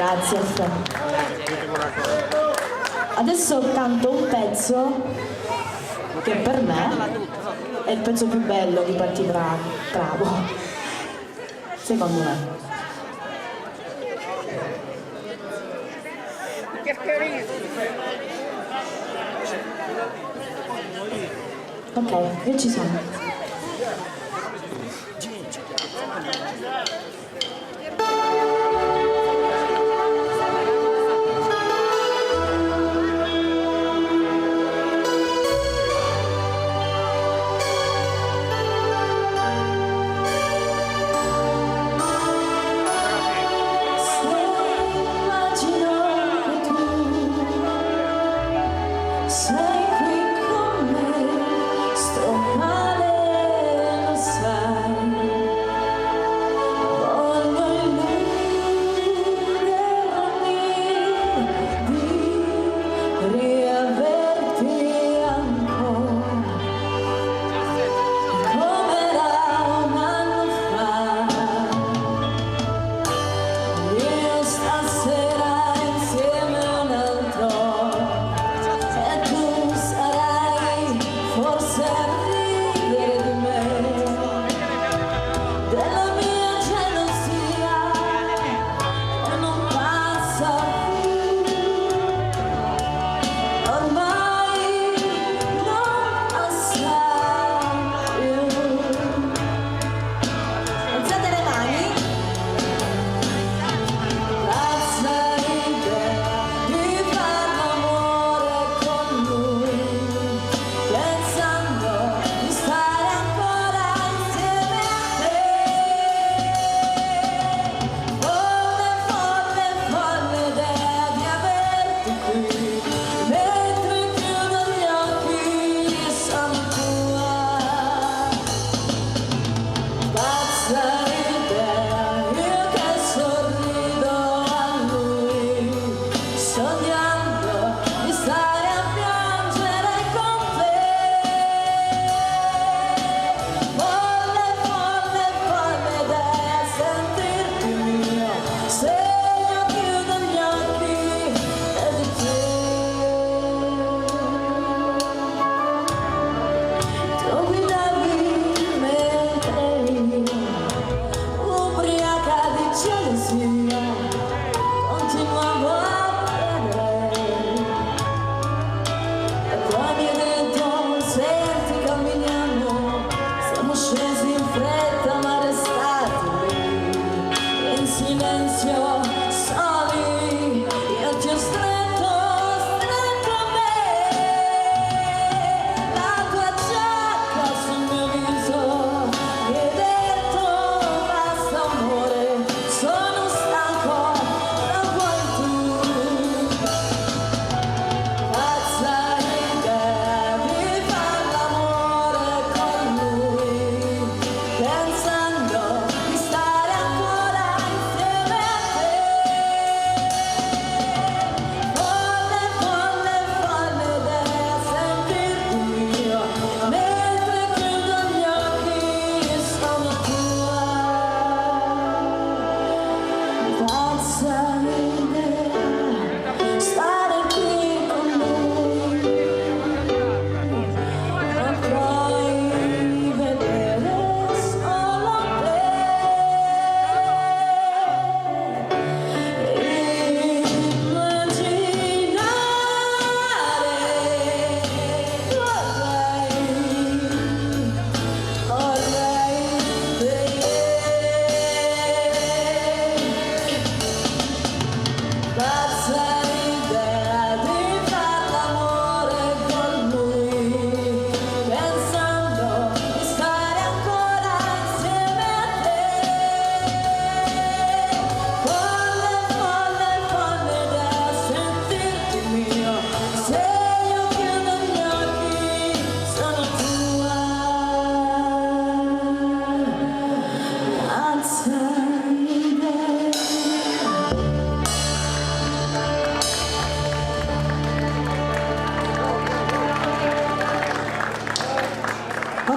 Grazie. Adesso canto un pezzo che per me è il pezzo più bello di Patti Bravo, secondo me. Ok, io ci sono.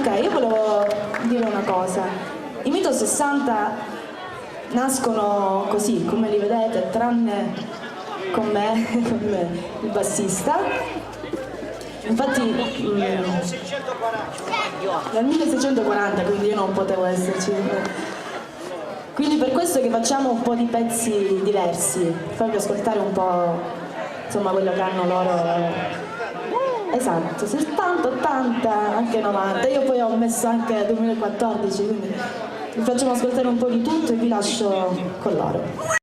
Ok, io volevo dire una cosa. I Mito 60 nascono così, come li vedete, tranne con me, il bassista. Infatti nel 1640, quindi io non potevo esserci. Quindi per questo che facciamo un po' di pezzi diversi, farvi ascoltare un po', insomma, quello che hanno loro. Esatto, 70, 80, anche 90. Io poi ho messo anche 2014, quindi vi facciamo ascoltare un po' di tutto e vi lascio con loro.